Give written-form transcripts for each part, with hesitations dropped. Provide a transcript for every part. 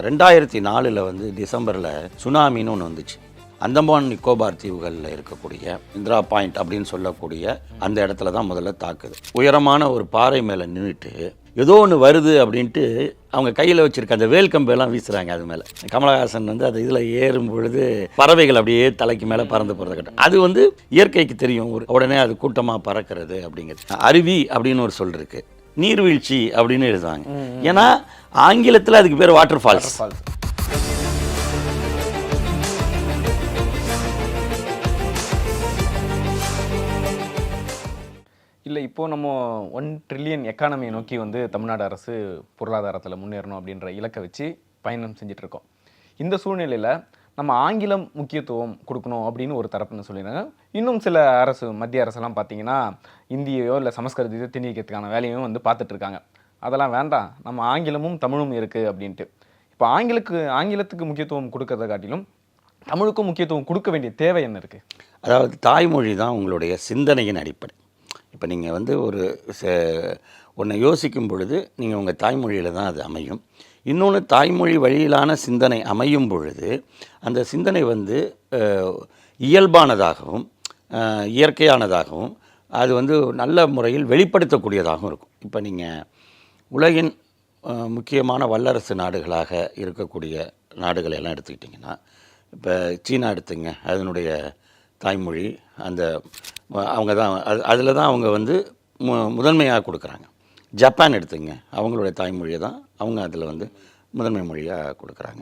2004 வந்து டிசம்பரில் சுனாமின்னு ஒன்று வந்துச்சு. அந்தமான் நிக்கோபார் தீவுகளில் இருக்கக்கூடிய இந்திரா பாயிண்ட் அப்படின்னு சொல்லக்கூடிய அந்த இடத்துல தான் முதல்ல தாக்குது. உயரமான ஒரு பாறை மேலே நின்றுட்டு ஏதோ ஒன்று வருது அப்படின்ட்டு அவங்க கையில் வச்சுருக்க அந்த வேல் கம்பெல்லாம் வீசுகிறாங்க. அது மேலே கமலஹாசன் வந்து அது இதில் ஏறும் பொழுது பறவைகள் அப்படியே தலைக்கு மேலே பறந்து போகிறத கட்டும். அது வந்து இயற்கைக்கு தெரியும், உடனே அது கூட்டமாக பறக்கிறது அப்படிங்கிறது. அருவி அப்படின்னு ஒரு சொல் இருக்குது, நீர்வீழ்ச்சி அப்படின்னு எழுதுவாங்க. ஏன்னா ஆங்கிலத்தில் அதுக்கு பேர் வாட்டர் ஃபால்ஸ். இல்லை, இப்போது நம்ம 1 ட்ரில்லியன் எக்கானமியை நோக்கி வந்து தமிழ்நாடு அரசு பொருளாதாரத்தில் முன்னேறணும் அப்படின்ற இலக்கை வச்சு பயணம் செஞ்சிட்ருக்கோம். இந்த சூழ்நிலையில் நம்ம ஆங்கிலம் முக்கியத்துவம் கொடுக்கணும் அப்படின்னு ஒரு தரப்புன்னு சொல்லிடுறாங்க. இன்னும் சில அரசு, மத்திய அரசெல்லாம் பார்த்தீங்கன்னா இந்தியையோ இல்லை சமஸ்கிருதத்தையோ திணிக்கிறதுக்கான வேலையும் வந்து பார்த்துட்ருக்காங்க. அதெல்லாம் வேண்டாம், நம்ம ஆங்கிலமும் தமிழும் இருக்குது அப்படின்ட்டு. இப்போ ஆங்கிலத்துக்கு முக்கியத்துவம் கொடுக்கறத காட்டிலும் தமிழுக்கும் முக்கியத்துவம் கொடுக்க வேண்டிய தேவை என்ன இருக்குது? அதாவது தாய்மொழி தான் உங்களுடைய சிந்தனையின் அடிப்படை. இப்போ நீங்கள் வந்து ஒன்றை யோசிக்கும் பொழுது நீங்கள் உங்கள் தாய்மொழியில் தான் அது அமையும். இன்னொன்று, தாய்மொழி வழியிலான சிந்தனை அமையும் பொழுது அந்த சிந்தனை வந்து இயல்பானதாகவும் இயற்கையானதாகவும் அது வந்து நல்ல முறையில் வெளிப்படுத்தக்கூடியதாகவும் இருக்கும். இப்போ நீங்கள் உலகின் முக்கியமான வல்லரசு நாடுகளாக இருக்கக்கூடிய நாடுகளை எல்லாம் எடுத்துக்கிட்டிங்கன்னா, இப்போ சீனா எடுத்துங்க, அதனுடைய தாய்மொழி அந்த அவங்க தான் அதில் தான் அவங்க வந்து முதன்மையாக கொடுக்குறாங்க. ஜப்பான் எடுத்துங்க, அவங்களுடைய தாய்மொழியை தான் அவங்க அதில் வந்து முதன்மை மொழியாக கொடுக்குறாங்க.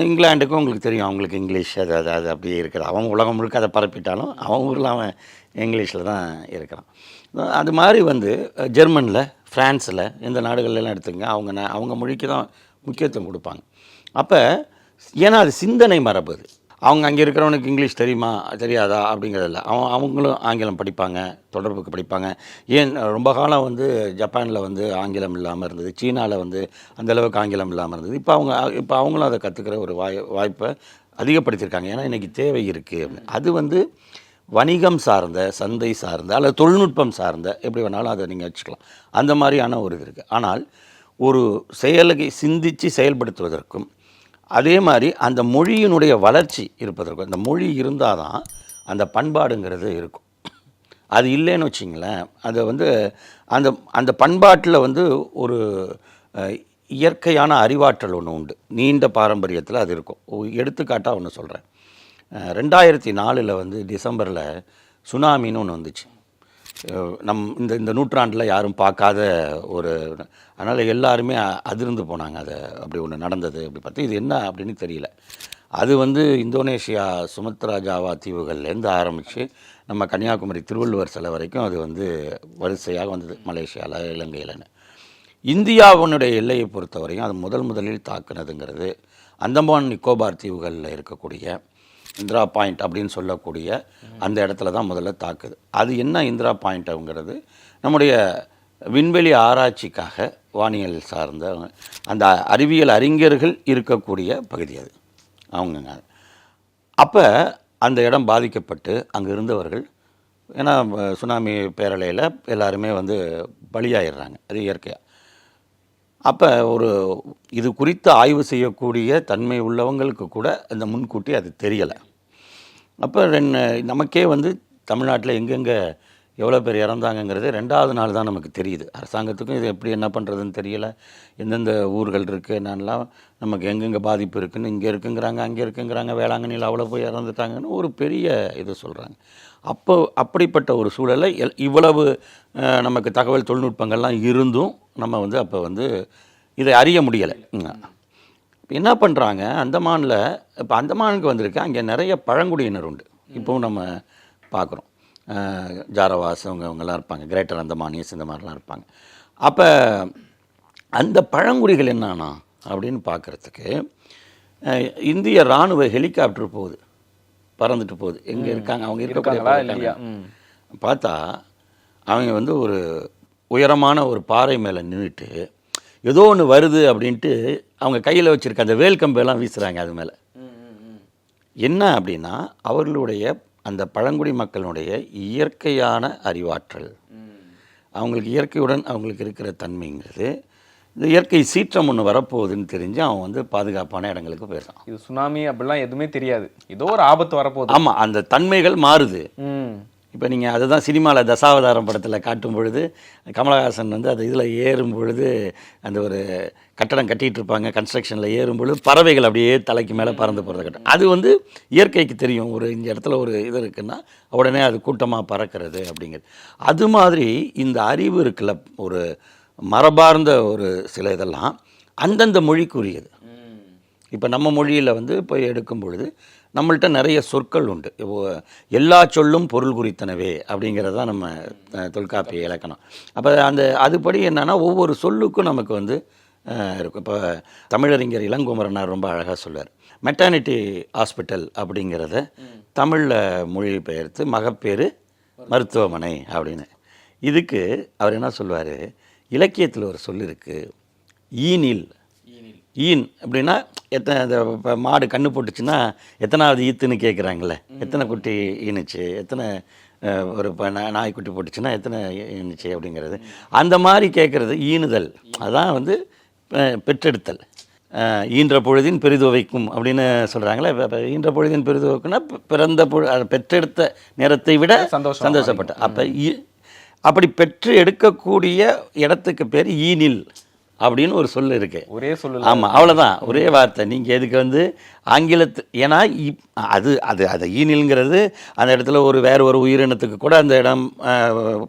இங்கிலாண்டுக்கும் உங்களுக்கு தெரியும், அவங்களுக்கு இங்கிலீஷ் அது அப்படியே இருக்கிறது. அவங்க உலகம் முழுக்க அதை பரப்பிட்டாலும் அவன் ஊரில் அவன் இங்கிலீஷில் தான் இருக்கிறான். அது மாதிரி வந்து ஜெர்மனில், ஃப்ரான்ஸில், இந்த நாடுகள்லாம் எடுத்துங்க, அவங்க மொழிக்கு தான் முக்கியத்துவம் கொடுப்பாங்க. அப்போ ஏன்னா அது சிந்தனை மரபு. அது அவங்க அங்கே இருக்கிறவனுக்கு இங்கிலீஷ் தெரியுமா தெரியாதா அப்படிங்கிறதில்ல. அவங்களும் ஆங்கிலம் படிப்பாங்க, தொடர்புக்கு படிப்பாங்க. ஏன் ரொம்ப காலம் வந்து ஜப்பானில் வந்து ஆங்கிலம் இல்லாமல் இருந்தது, சீனாவில் வந்து அந்தளவுக்கு ஆங்கிலம் இல்லாமல் இருந்தது. இப்போ அவங்களும் அதை கற்றுக்கிற ஒரு வாய்ப்பை அதிகப்படுத்தியிருக்காங்க. ஏன்னா இன்றைக்கி தேவை இருக்குது. அது வந்து வணிகம் சார்ந்த, சந்தை சார்ந்த அல்லது தொழில்நுட்பம் சார்ந்த, எப்படி வேணாலும் அதை நீங்கள் வச்சுக்கலாம். அந்த மாதிரியான ஒரு இது இருக்குது. ஆனால் ஒரு செயலை சிந்தித்து செயல்படுத்துவதற்கும் அதே மாதிரி அந்த மொழியினுடைய வளர்ச்சி இருப்பதற்கும், அந்த மொழி இருந்தால் தான் அந்த பண்பாடுங்கிறது இருக்கும். அது இல்லைன்னு வச்சிங்களேன், அதை வந்து அந்த பண்பாட்டில் வந்து ஒரு இயற்கையான அறிவாற்றல் ஒன்று உண்டு. நீண்ட பாரம்பரியத்தில் அது இருக்கும். எடுத்துக்காட்டாக ஒன்று சொல்கிறேன். 2004 வந்து டிசம்பரில் சுனாமின்னு ஒன்று வந்துச்சு. இந்த நூற்றாண்டில் யாரும் பார்க்காத ஒரு, அதனால் எல்லாருமே அதிர்ந்து போனாங்க. அதை அப்படி ஒன்று நடந்தது அப்படி பார்த்து இது என்ன அப்படின்னு தெரியல. அது வந்து இந்தோனேஷியா சுமத்ரா ஜாவா தீவுகள்லேருந்து ஆரம்பித்து நம்ம கன்னியாகுமரி திருவள்ளுவர் சிலை வரைக்கும் அது வந்து வரிசையாக வந்தது. மலேசியாவில், இலங்கையில்னு. இந்தியாவினுடைய எல்லையை பொறுத்தவரையும் அது முதலில் தாக்குனதுங்கிறது அந்தமான் நிக்கோபார் தீவுகளில் இருக்கக்கூடிய இந்திரா பாயிண்ட் அப்படின்னு சொல்லக்கூடிய அந்த இடத்துல தான் முதல்ல தாக்குது. அது என்ன இந்திரா பாயிண்ட்டுங்கிறது, நம்முடைய விண்வெளி ஆராய்ச்சிக்காக வானியல் சார்ந்த அந்த அறிவியல் அறிஞர்கள் இருக்கக்கூடிய பகுதி அது. அவங்கங்க அப்போ அந்த இடம் பாதிக்கப்பட்டு அங்கே இருந்தவர்கள், ஏன்னா சுனாமி பேரலையில் எல்லாருமே வந்து பலியாயிடுறாங்க, அது இயற்கையாக. அப்போ இது குறித்து ஆய்வு செய்யக்கூடிய தன்மை உள்ளவங்களுக்கு கூட இந்த முன்கூட்டி அது தெரியலை. அப்போ நமக்கே வந்து தமிழ்நாட்டில் எங்கெங்கே எவ்வளோ பேர் இறந்தாங்கங்கிறது 2வது நாள் தான் நமக்கு தெரியுது. அரசாங்கத்துக்கும் இது எப்படி என்ன பண்ணுறதுன்னு தெரியலை. எந்தெந்த ஊர்கள் இருக்குது என்னென்னலாம், நமக்கு எங்கெங்கே பாதிப்பு இருக்குதுன்னு, இங்கே இருக்குங்கிறாங்க, அங்கே இருக்குங்கிறாங்க, வேளாங்கண்ணியில் அவ்வளோ போய் இறந்துட்டாங்கன்னு ஒரு பெரிய இது சொல்கிறாங்க. அப்படிப்பட்ட ஒரு சூழலை இவ்வளவு நமக்கு தகவல் தொழில்நுட்பங்கள்லாம் இருந்தும் நம்ம வந்து அப்போ வந்து இதை அறிய முடியலை. இப்போ என்ன பண்ணுறாங்க, அந்தமானில், இப்போ அந்தமானுக்கு வந்திருக்கு, அங்கே நிறைய பழங்குடியினர் உண்டு. இப்போவும் நம்ம பார்க்குறோம், ஜாரவாஸ் அவங்கெல்லாம் இருப்பாங்க, கிரேட்டர் அந்தமானியஸ் இந்த மாதிரிலாம் இருப்பாங்க. அப்போ அந்த பழங்குடிகள் என்னன்னா அப்படின்னு பார்க்குறதுக்கு இந்திய இராணுவ ஹெலிகாப்டர் போகுது, பறந்துட்டு போகுது. எங்கே இருக்காங்க அவங்க இருக்கக்கூடிய பார்த்தா, அவங்க வந்து ஒரு உயரமான ஒரு பாறை மேலே நின்றுட்டு ஏதோ ஒன்று வருது அப்படின்ட்டு அவங்க கையில் வச்சுருக்க அந்த வேல் கம்பெல்லாம் வீசுகிறாங்க. அது மேலே என்ன அப்படின்னா, அவர்களுடைய அந்த பழங்குடி மக்களுடைய இயற்கையான அறிவாற்றல், அவங்களுக்கு இயற்கையுடன் அவங்களுக்கு இருக்கிற தன்மைங்கிறது இந்த இயற்கை சீற்றம் ஒன்று வரப்போகுதுன்னு தெரிஞ்சு அவன் வந்து பாதுகாப்பான இடங்களுக்கு போயிடுறான். இது சுனாமி அப்படிலாம் எதுவுமே தெரியாது, ஏதோ ஒரு ஆபத்து வரப்போகுது. ஆமாம், அந்த தன்மைகள் மாறுது. ம். இப்போ நீங்கள் அதுதான் சினிமாவில் தசாவதாரம் படத்தில் காட்டும் பொழுது கமலஹாசன் வந்து அது இதில் ஏறும் பொழுது அந்த ஒரு கட்டடம் கட்டிகிட்டு இருப்பாங்க, கன்ஸ்ட்ரக்ஷனில் ஏறும் பொழுது பறவைகள் அப்படியே தலைக்கு மேலே பறந்து போகிறது கட்டம். அது வந்து இயற்கைக்கு தெரியும், ஒரு இந்த இடத்துல ஒரு இது இருக்குன்னா உடனே அது கூட்டமாக பறக்கிறது அப்படிங்கிறது. அது மாதிரி இந்த அறிவு இருக்குல்ல, ஒரு மரபார்ந்த ஒரு சில இதெல்லாம் அந்தந்த மொழிக்குரியது. இப்போ நம்ம மொழியில் வந்து போய் எடுக்கும் பொழுது நம்மள்ட்ட நிறைய சொற்கள் உண்டு. எல்லா சொல்லும் பொருள் குறித்தனவே அப்படிங்கிறது தான் நம்ம தொல்காப்பிய இலக்கணம். அப்போ அந்த அதுபடி என்னென்னா ஒவ்வொரு சொல்லுக்கும் நமக்கு வந்து இருக்கும். இப்போ தமிழறிஞர் இளங்குமரனார் ரொம்ப அழகாக சொல்வார், மெட்டர்னிட்டி ஹாஸ்பிட்டல் அப்படிங்கிறத தமிழில் மொழிபெயர்த்து மகப்பேறு மருத்துவமனை அப்படின்னு. இதுக்கு அவர் என்ன சொல்வார், இலக்கியத்தில் ஒரு சொல் இருக்குது, ஈனில். ஈன் அப்படின்னா எத்தனை, இப்போ மாடு கன்று போட்டுச்சுன்னா எத்தனாவது ஈத்துன்னு கேட்குறாங்களே, எத்தனை குட்டி ஈனுச்சு, எத்தனை ஒரு இப்போ நாய்க்குட்டி போட்டுச்சுன்னா எத்தனை ஈனுச்சு அப்படிங்கிறது. அந்த மாதிரி கேட்குறது ஈனுதல், அதான் வந்து பெற்றெடுத்தல். ஈன்ற பொழுதின் பெரிதுவைக்கும் அப்படின்னு சொல்கிறாங்களே. இப்போ ஈன்ற பொழுதின் பெரிதுவைக்கும்னா பிறந்த பெற்றெடுத்த நேரத்தை விட சந்தோஷப்பட்ட. அப்போ அப்படி பெற்று எடுக்கக்கூடிய இடத்துக்கு பேர் ஈனில் அப்படின்னு ஒரு சொல் இருக்குது. ஒரே சொல்லு. ஆமாம், அவ்வளோதான், ஒரே வார்த்தை. நீங்கள் எதுக்கு வந்து ஆங்கிலத்து, ஏன்னா அது அது அது ஈனில்ங்கிறது அந்த இடத்துல ஒரு வேறு ஒரு உயிரினத்துக்கு கூட அந்த இடம்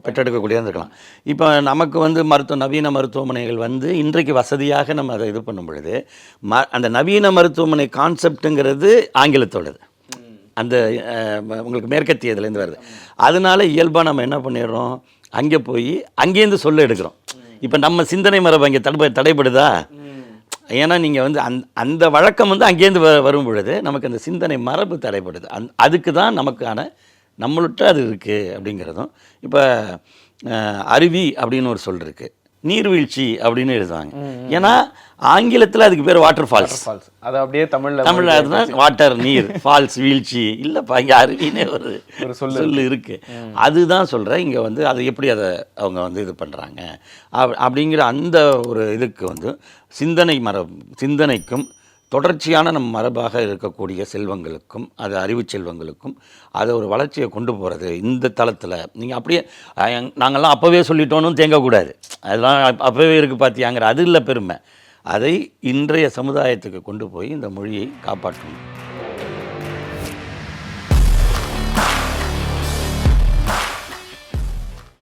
பெற்றெடுக்கக்கூடியதாக இருக்கலாம். இப்போ நமக்கு வந்து நவீன மருத்துவமனைகள் வந்து இன்றைக்கு வசதியாக நம்ம அதை இது பண்ணும் பொழுது அந்த நவீன மருத்துவமனை கான்செப்டுங்கிறது ஆங்கிலத்தோடது, அந்த உங்களுக்கு மேற்கத்தியதுலேருந்து வருது. அதனால இயல்பாக நம்ம என்ன பண்ணிடுறோம், அங்கே போய் அங்கேருந்து சொல்ல எடுக்கிறோம். இப்போ நம்ம சிந்தனை மரபு அங்கே தடைப்படுதா? ஏன்னா நீங்கள் வந்து அந்த வழக்கம் வந்து அங்கேருந்து வரும் பொழுது நமக்கு அந்த சிந்தனை மரபு தடைப்படுது. அதுக்கு தான் நமக்கான நம்மள்கிட்ட அது இருக்குது அப்படிங்கிறதும். இப்போ அருவி அப்படின்னு ஒரு சொல் இருக்குது, நீர்வீழ்ச்சி அப்படின்னு எழுதுவாங்க. ஏன்னா ஆங்கிலத்தில் அதுக்கு பேர் வாட்டர் ஃபால்ஸ். அது அப்படியே தமிழில் அதுதான் வாட்டர், நீர், ஃபால்ஸ், வீழ்ச்சி. இல்லைப்பா, இங்கே அருவினே ஒரு சொல் இருக்குது. அதுதான் சொல்கிறேன். இங்கே வந்து அதை எப்படி அதை அவங்க வந்து இது பண்ணுறாங்க அப்படிங்கிற அந்த ஒரு இதுக்கு வந்து சிந்தனைக்கும் தொடர்ச்சியான நம்ம மரபாக இருக்கக்கூடிய செல்வங்களுக்கும், அது அறிவு செல்வங்களுக்கும் அதை ஒரு வளர்ச்சியை கொண்டு போகிறது இந்த தளத்தில். நீங்கள் அப்படியே நாங்கள்லாம் அப்போவே சொல்லிட்டோன்னு தேங்கக்கூடாது, அதெல்லாம் அப்போவே இருக்குது பார்த்தியாங்கிற அது இல்லை பெருமை. அதை இன்றைய சமுதாயத்துக்கு கொண்டு போய் இந்த மொழியை காப்பாற்றணும்.